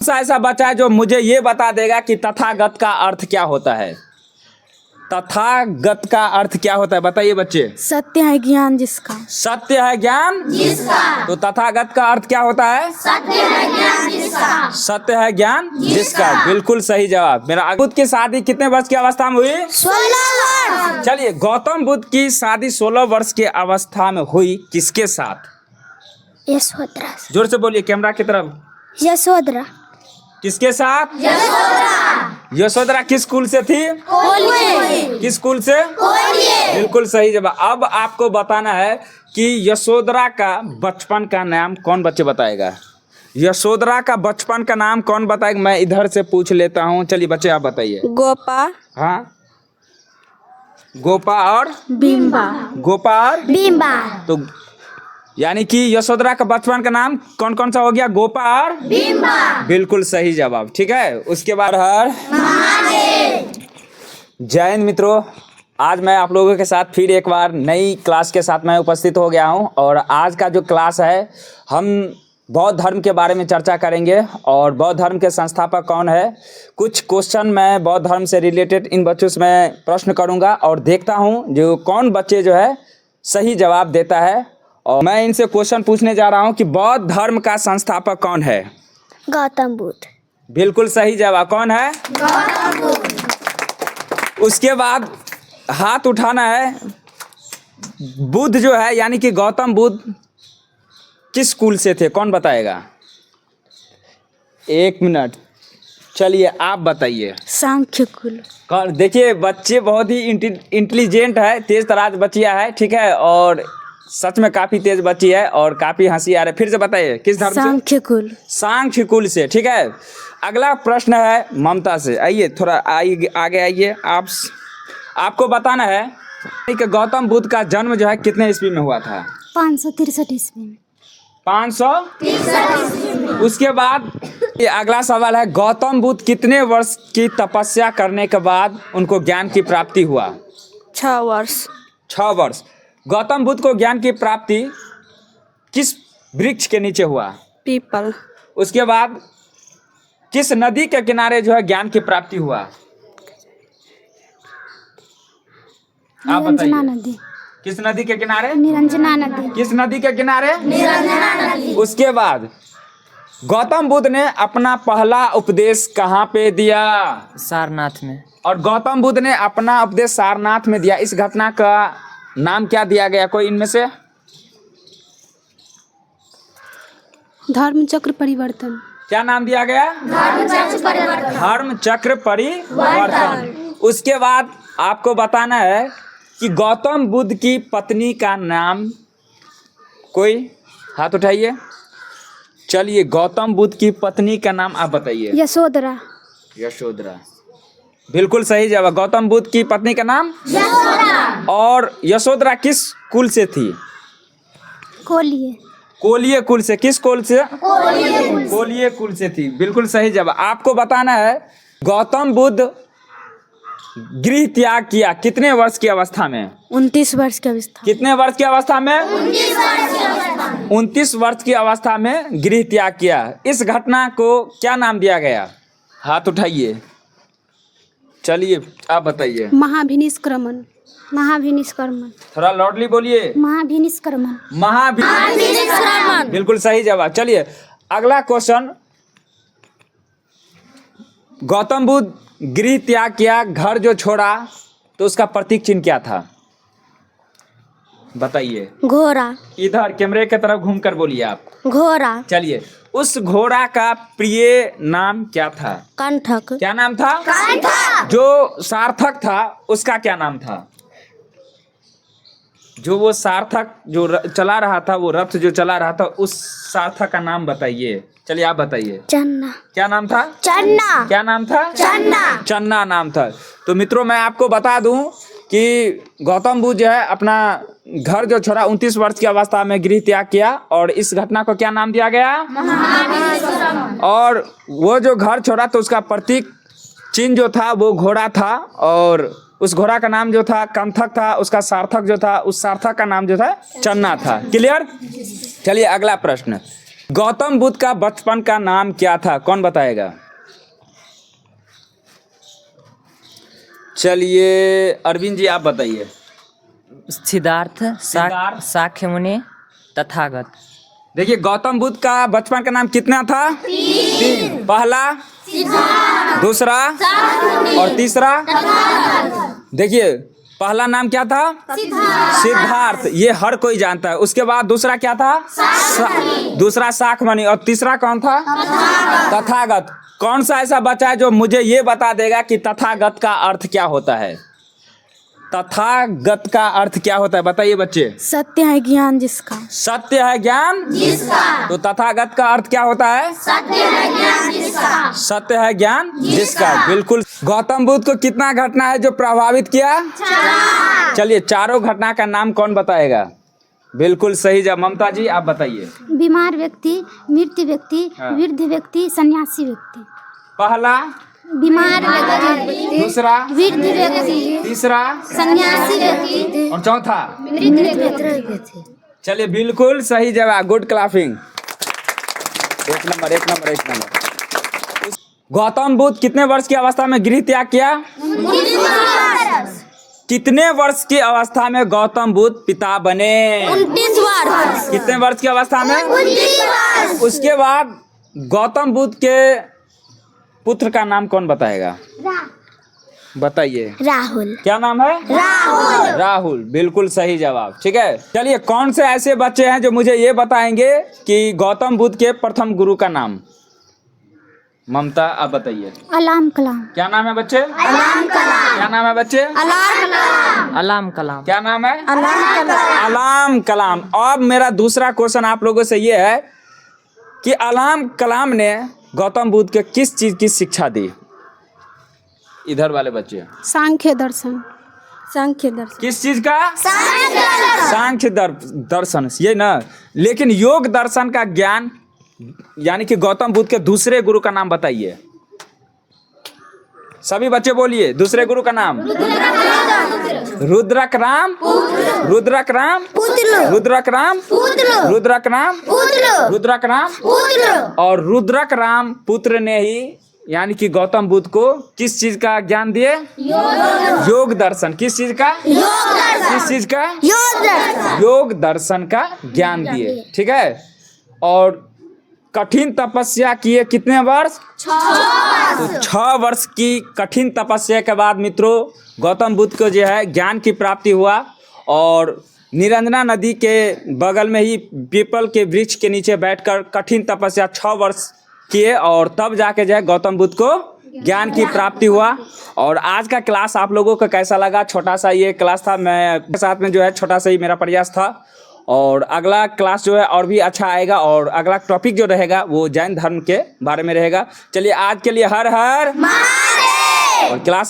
सा ऐसा बच्चा है जो मुझे ये बता देगा कि तथागत का अर्थ क्या होता है? तथागत का अर्थ क्या होता है, बताइए बच्चे। सत्य है ज्ञान जिसका। सत्य है ज्ञान जिसका। तो तथागत का अर्थ क्या होता है? सत्य है ज्ञान जिसका। सत्य है ज्ञान जिसका। बिल्कुल सही जवाब। मेरा बुद्ध की शादी कितने वर्ष की अवस्था में हुई? 16 वर्ष। चलिए, गौतम बुद्ध की शादी 16 वर्ष की अवस्था में हुई किसके साथ? यशोधरा। जोर से बोलिए कैमरा की तरफ। यशोधरा। किसके साथ? यशोधरा किस स्कूल से थी? किस स्कूल से? बिल्कुल सही जवाब। अब आपको बताना है कि यशोधरा का बचपन का नाम कौन बच्चे बताएगा? यशोधरा का बचपन का नाम कौन बताएगा? मैं इधर से पूछ लेता हूँ। चलिए बच्चे आप बताइए। गोपा। हाँ, गोपा और बिम्बा। गोपा और बिम्बा। तो यानी कि यशोधरा का बचपन का नाम कौन कौन सा हो गया? गोपा और बिम्बा। बिल्कुल सही जवाब। ठीक है, उसके बाद हर जय हिंद मित्रों। आज मैं आप लोगों के साथ फिर एक बार नई क्लास के साथ मैं उपस्थित हो गया हूं और आज का जो क्लास है हम बौद्ध धर्म के बारे में चर्चा करेंगे और बौद्ध धर्म के संस्थापक कौन है। कुछ क्वेश्चन मैं बौद्ध धर्म से रिलेटेड इन बच्चों से मैं प्रश्न करूंगा और देखता हूं जो कौन बच्चे जो है सही जवाब देता है। और मैं इनसे क्वेश्चन पूछने जा रहा हूं कि बौद्ध धर्म का संस्थापक कौन है? गौतम बुद्ध। बिल्कुल सही जवाब। कौन है? उसके बाद हाथ उठाना है। बुद्ध जो है यानी कि गौतम बुद्ध किस स्कूल से थे, कौन बताएगा? 1 मिनट। चलिए आप बताइए। सांख्य कुल। कौन? देखिए बच्चे बहुत ही इंटेलिजेंट है, तेज तराज बच्चिया है। ठीक है, और सच में काफी तेज बच्ची है और काफी हंसी आ रही है। फिर से बताइए किस धर्म से? सांख्य कुल। सांख्य कुल से। ठीक है, अगला प्रश्न है ममता से। आइए थोड़ा आगे आइए। आपको बताना है कि गौतम बुद्ध का जन्म जो है कितने ईस्वी में हुआ था? 563 ईस्वी में। 500। उसके बाद ये अगला सवाल है, गौतम बुद्ध कितने वर्ष की तपस्या करने के बाद उनको ज्ञान की प्राप्ति हुआ? 6 वर्ष। 6 वर्ष। गौतम बुद्ध को ज्ञान की प्राप्ति किस वृक्ष के नीचे हुआ? पीपल। उसके बाद किस नदी के किनारे जो है ज्ञान की प्राप्ति हुआ? आप निरंजना बताइए। नदी। किस नदी के किनारे? निरंजना नदी। किस नदी के किनारे? निरंजना नदी। उसके बाद गौतम बुद्ध ने अपना पहला उपदेश कहाँ पे दिया? सारनाथ में। और गौतम बुद्ध ने अपना उपदेश सारनाथ में दिया। इस घटना का नाम क्या दिया गया? कोई इनमें से? धर्म चक्र परिवर्तन। क्या नाम दिया गया? धर्म चक्र परिवर्तन। उसके बाद आपको बताना है कि गौतम बुद्ध की पत्नी का नाम, कोई हाथ उठाइए। चलिए, गौतम बुद्ध की पत्नी का नाम आप बताइए। यशोधरा। यशोधरा। बिल्कुल सही जवाब। गौतम बुद्ध की पत्नी का नाम यशोधरा। और यशोधरा किस कुल से थी? कोलिए। कोलिय कुल से। किस कुल से? कोलिय कुल से थी। बिल्कुल सही जवाब। आपको बताना है गौतम बुद्ध गृह त्याग किया कितने वर्ष की अवस्था में? 29 वर्ष की अवस्था। कितने वर्ष की अवस्था में? 29 वर्ष की अवस्था में गृह त्याग किया। इस घटना को क्या नाम दिया गया? हाथ उठाइए। चलिए आप बताइए। महाभिनिष्क्रमण। महाभिनिष्क्रमण। थोड़ा लाउडली बोलिए। महाभिनिष्क्रमण। महाभिनिष्क्रमण। बिल्कुल सही जवाब। चलिए अगला क्वेश्चन। गौतम बुद्ध गृह त्याग किया, घर जो छोड़ा, तो उसका प्रतीक चिन्ह क्या था? बताइए। घोड़ा। इधर कैमरे की तरफ घूमकर बोलिए आप। घोड़ा। चलिए, उस घोड़ा का प्रिय नाम क्या था? कंठक। क्या नाम था? जो सार्थक था उसका क्या नाम था? जो वो सार्थक जो चला रहा था, वो रथ जो चला रहा था, उस सार्थक का नाम बताइए। चलिए आप बताइए। चन्ना। क्या नाम था? चन्ना। क्या नाम था? चन्ना। चन्ना नाम था। तो मित्रों मैं आपको बता दूं कि गौतम बुद्ध जो है अपना घर जो छोड़ा 29 वर्ष की अवस्था में गृह त्याग किया और इस घटना को क्या नाम दिया गया? और वो जो घर छोड़ा तो उसका प्रतीक चिन्ह जो था वो घोड़ा था और उस घोड़ा का नाम जो था कंथक था, उसका सार्थक जो था उस सार्थक का नाम जो था चन्ना था। क्लियर? चलिए अगला प्रश्न। गौतम बुद्ध का बचपन का नाम क्या था? कौन बताएगा? चलिए अरविंद जी आप बताइए। सिद्धार्थ, सिद्धार्थ। साक्य मुनि, तथागत। देखिए गौतम बुद्ध का बचपन का नाम कितना था? 3। पहला, दूसरा और तीसरा। देखिए पहला नाम क्या था? सिद्धार्थ, ये हर कोई जानता है। उसके बाद दूसरा क्या था? दूसरा शाक्यमुनि और तीसरा कौन था? तथागत। कौन सा ऐसा बच्चा है जो मुझे ये बता देगा कि तथागत का अर्थ क्या होता है? तथागत का अर्थ क्या होता है बताइए बच्चे। सत्य है ज्ञान जिसका। सत्य है ज्ञान जिसका। तो तथागत का अर्थ क्या होता है? सत्य है ज्ञान जिसका। सत्य है ज्ञान जिसका। बिल्कुल। गौतम बुद्ध को कितना घटना है जो प्रभावित किया? 4। चलिए चारों घटना का नाम कौन बताएगा? बिल्कुल सही जवाब। ममता जी आप बताइए। बीमार व्यक्ति, मृत व्यक्ति, हाँ। वृद्ध व्यक्ति, सन्यासी व्यक्ति। पहला, बीमार व्यक्ति, दूसरा, वृद्ध व्यक्ति, तीसरा सन्यासी व्यक्ति, और चौथा। मृत व्यक्ति। चलिए बिल्कुल सही जवाब। गुड क्लापिंग। एक नंबर एक नंबर एक नंबर। गौतम बुद्ध कितने वर्ष की अवस्था में गृह त्याग किया? कितने वर्ष की अवस्था में गौतम बुद्ध पिता बने? 29 वर्ष। कितने वर्ष की अवस्था में? 29 वर्ष। उसके बाद गौतम बुद्ध के पुत्र का नाम कौन बताएगा? बताइए। राहुल। क्या नाम है? राहुल। राहुल। बिल्कुल सही जवाब। ठीक है। चलिए कौन से ऐसे बच्चे हैं जो मुझे ये बताएंगे कि गौतम बुद्ध के प्रथम गुरु का नाम? ममता आप बताइए। अलाम कलाम। क्या नाम है बच्चे? अलाम कलाम। क्या नाम है बच्चे? अलाम कलाम। अलाम कलाम। क्या नाम है? अलाम कलाम। अलाम कलाम। अब मेरा दूसरा क्वेश्चन आप लोगों से ये है कि अलाम कलाम ने गौतम बुद्ध के किस चीज की शिक्षा दी? इधर वाले बच्चे। सांख्य दर्शन। सांख्य दर्शन। किस चीज का? सांख्य। सांख्य दर्शन ये ना। लेकिन योग दर्शन का ज्ञान यानी कि गौतम बुद्ध के दूसरे गुरु का नाम बताइए। सभी बच्चे बोलिए दूसरे गुरु का नाम। रुद्रक राम। रुद्रक राम। रुद्रक राम। रुद्रक राम। रुद्रक राम। और रुद्रक राम पुत्र ने ही यानी कि गौतम बुद्ध को किस चीज का ज्ञान दिए? योग दर्शन। किस चीज का? किस चीज का? योग दर्शन का ज्ञान दिए। ठीक है। और कठिन तपस्या किए कितने वर्ष? 6 वर्ष की कठिन तपस्या के बाद मित्रों गौतम बुद्ध को जो है ज्ञान की प्राप्ति हुआ और निरंजना नदी के बगल में ही पीपल के वृक्ष के नीचे बैठकर कठिन तपस्या 6 वर्ष किए और तब जाके जो है गौतम बुद्ध को ज्ञान की प्राप्ति हुआ। और आज का क्लास आप लोगों को कैसा लगा? छोटा सा ये क्लास था, मैं साथ में जो है छोटा सा ही मेरा प्रयास था। और अगला क्लास जो है और भी अच्छा आएगा और अगला टॉपिक जो रहेगा वो जैन धर्म के बारे में रहेगा। चलिए आज के लिए हर हर महादेव। और क्लास